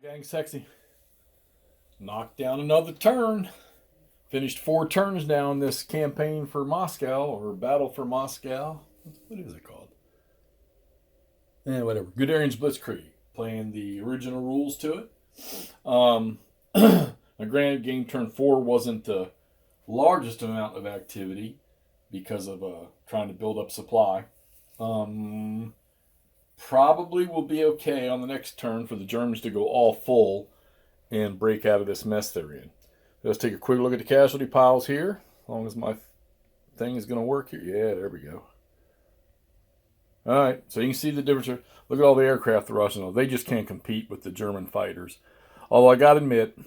Gang sexy. Knocked down another turn. Finished 4 turns now in this campaign for Moscow, or Battle for Moscow. What is it called? Whatever. Guderian's Blitzkrieg. Playing the original rules to it. Now, granted, game turn 4 wasn't the largest amount of activity because of trying to build up supply. Probably will be okay on the next turn for the Germans to go all full and break out of this mess they're in. Let's take a quick look at the casualty piles here. As long as my thing is going to work here. Yeah, there we go. All right, so you can see the difference here. Look at all the aircraft the Russians have. They just can't compete with the German fighters. Although I got to admit,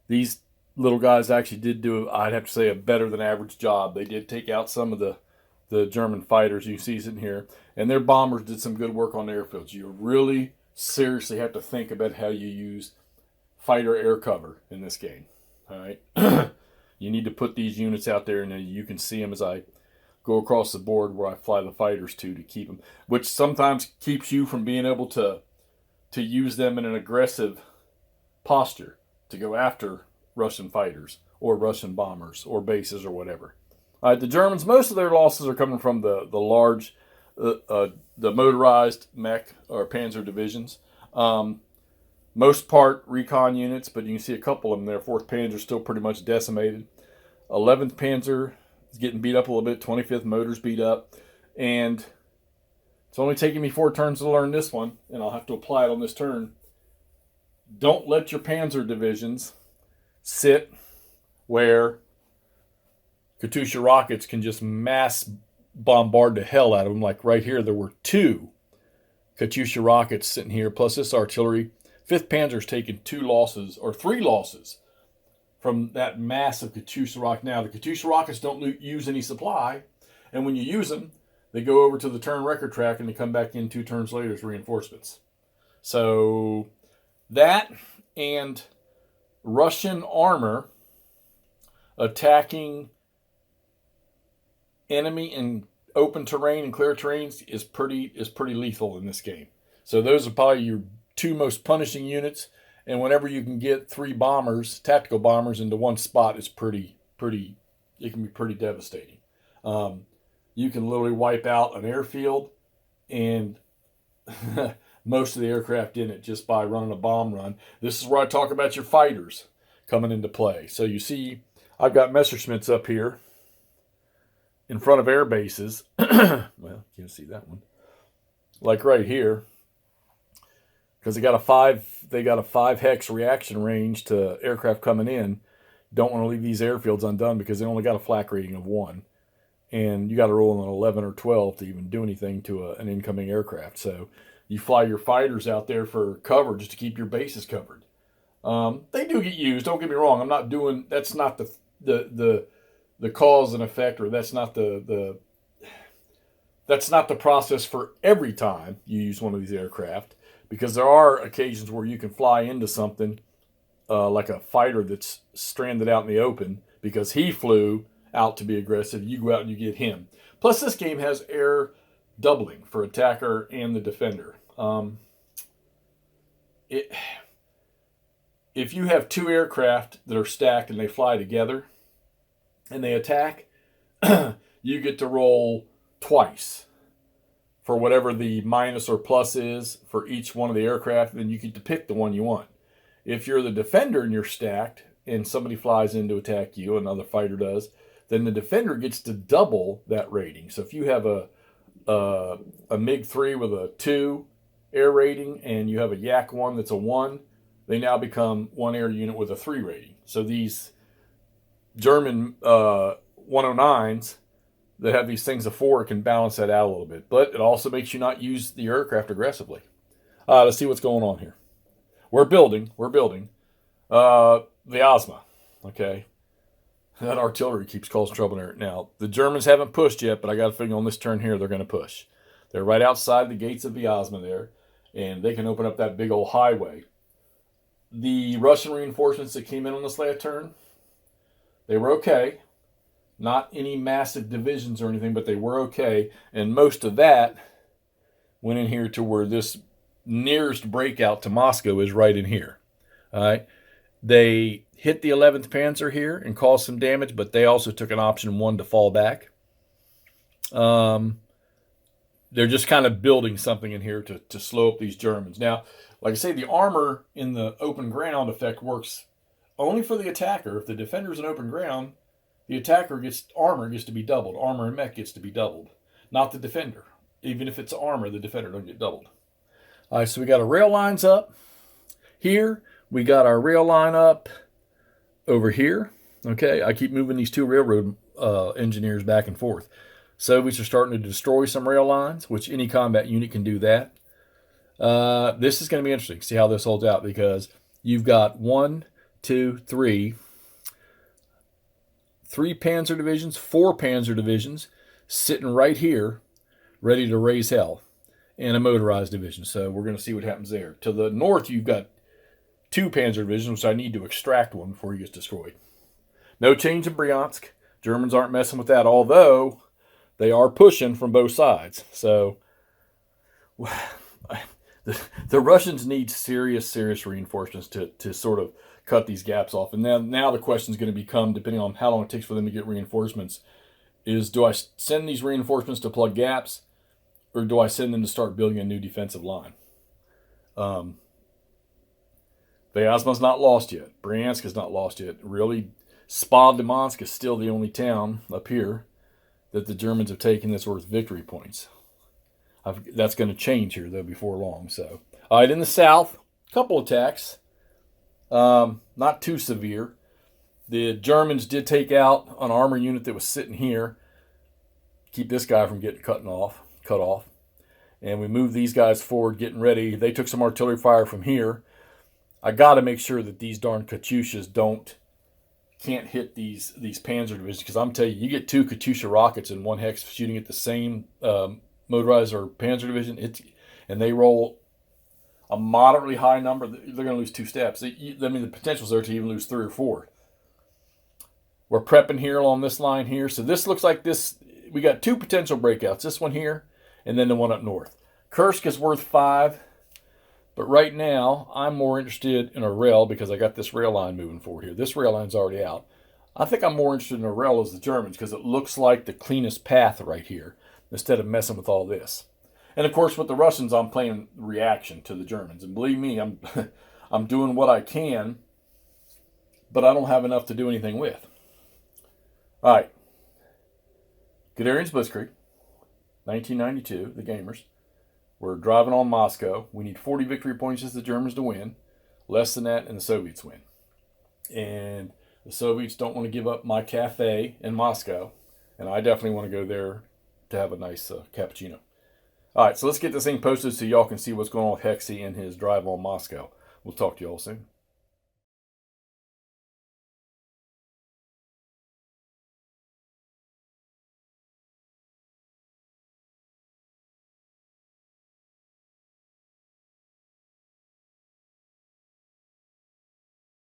these little guys actually did do, I'd have to say, a better than average job. They did take out some of the German fighters you see sitting here. And their bombers did some good work on the airfields. You really seriously have to think about how you use fighter air cover in this game. All right. You need to put these units out there, and you can see them as I go across the board where I fly the fighters to keep them, which sometimes keeps you from being able to use them in an aggressive posture to go after Russian fighters or Russian bombers or bases or whatever. All right, the Germans, most of their losses are coming from the large, the motorized mech or panzer divisions. Most part recon units, but you can see a couple of them there. 4th Panzer still pretty much decimated. 11th Panzer is getting beat up a little bit. 25th Motor's beat up. And it's only taking me 4 turns to learn this one, and I'll have to apply it on this turn. Don't let your Panzer divisions sit where Katyusha rockets can just mass bombard the hell out of them. Like right here, there were 2 Katyusha rockets sitting here, plus this artillery. 5th Panzer's taken 2 losses, or 3 losses, from that massive Katyusha rocket. Now, the Katyusha rockets don't use any supply, and when you use them, they go over to the turn record track, and they come back in 2 turns later as reinforcements. So, that and Russian armor attacking enemy in open terrain and clear terrains is pretty lethal in this game. So those are probably your 2 most punishing units, and whenever you can get 3 bombers, tactical bombers, into one spot, it's it can be pretty devastating. You can literally wipe out an airfield and most of the aircraft in it just by running a bomb run. This is where I talk about your fighters coming into play. So you see, I've got Messerschmitts up here in front of air bases. Well, you can see that one. Like right here. Because they got a 5 hex reaction range to aircraft coming in. Don't want to leave these airfields undone because they only got a flak rating of 1. And you got to roll an 11 or 12 to even do anything to an incoming aircraft. So you fly your fighters out there for cover just to keep your bases covered. They do get used. Don't get me wrong. I'm not doing. That's not the cause and effect, or that's not the process for every time you use one of these aircraft. Because there are occasions where you can fly into something like a fighter that's stranded out in the open because he flew out to be aggressive. You go out and you get him. Plus, this game has air doubling for attacker and the defender. If you have 2 aircraft that are stacked and they fly together and they attack, you get to roll twice for whatever the minus or plus is for each one of the aircraft, then you get to pick the one you want. If you're the defender and you're stacked and somebody flies in to attack you, another fighter does, then the defender gets to double that rating. So if you have a MiG-3 with a 2 air rating and you have a Yak-1 that's a 1, they now become 1 air unit with a 3 rating. So these German 109s that have these things of 4 can balance that out a little bit. But it also makes you not use the aircraft aggressively. Let's see what's going on here. We're building. Vyazma. Okay. That artillery keeps causing trouble there. Now, the Germans haven't pushed yet, but I got a feeling on this turn here they're going to push. They're right outside the gates of Vyazma there, and they can open up that big old highway. The Russian reinforcements that came in on this last turn, they were okay. Not any massive divisions or anything, but they were okay. And most of that went in here to where this nearest breakout to Moscow is right in here. All right. They hit the 11th Panzer here and caused some damage, but they also took an option 1 to fall back. They're just kind of building something in here to slow up these Germans. Now, like I say, the armor in the open ground effect works only for the attacker. If the defender's in open ground, the attacker armor gets to be doubled. Armor and mech gets to be doubled, not the defender. Even if it's armor, the defender don't get doubled. All right, so we got our rail lines up here. We got our rail line up over here. Okay, I keep moving these 2 railroad engineers back and forth. Soviets are starting to destroy some rail lines, which any combat unit can do that. This is going to be interesting. See how this holds out, because you've got 1, 2, 3 Panzer divisions, 4 Panzer divisions sitting right here, ready to raise hell, and a motorized division. So we're going to see what happens there. To the north, you've got 2 Panzer divisions, which I need to extract one before he gets destroyed. No change in Bryansk. Germans aren't messing with that, although they are pushing from both sides. So the Russians need serious reinforcements to sort of cut these gaps off. And now the question is going to become, depending on how long it takes for them to get reinforcements, is do I send these reinforcements to plug gaps, or do I send them to start building a new defensive line? Vyazma's not lost yet. Bryansk is not lost yet. Really, Spa-Demonsk is still the only town up here that the Germans have taken that's worth victory points. That's going to change here, though, before long. So, all right, in the south, a couple attacks. Not too severe. The Germans did take out an armor unit that was sitting here. Keep this guy from getting cut off. And we moved these guys forward, getting ready. They took some artillery fire from here. I got to make sure that these darn Katyushas can't hit these Panzer divisions, because I'm telling you, you get 2 Katyusha rockets in one hex shooting at the same motorized or Panzer division, and they roll a moderately high number, they're going to lose 2 steps. I mean, the potential's there to even lose 3 or 4. We're prepping here along this line here. So this looks like this. We got 2 potential breakouts. This one here, and then the one up north. Kursk is worth 5. But right now, I'm more interested in a rail, because I got this rail line moving forward here. This rail line's already out. I think I'm more interested in a rail as the Germans, because it looks like the cleanest path right here, instead of messing with all this. And of course, with the Russians, I'm playing reaction to the Germans. And believe me, I'm doing what I can, but I don't have enough to do anything with. All right. Guderian's Blitzkrieg, 1992, the gamers. We're driving on Moscow. We need 40 victory points as the Germans to win. Less than that, and the Soviets win. And the Soviets don't want to give up my cafe in Moscow. And I definitely want to go there to have a nice cappuccino. All right, so let's get this thing posted so y'all can see what's going on with Hexy and his drive on Moscow. We'll talk to y'all soon.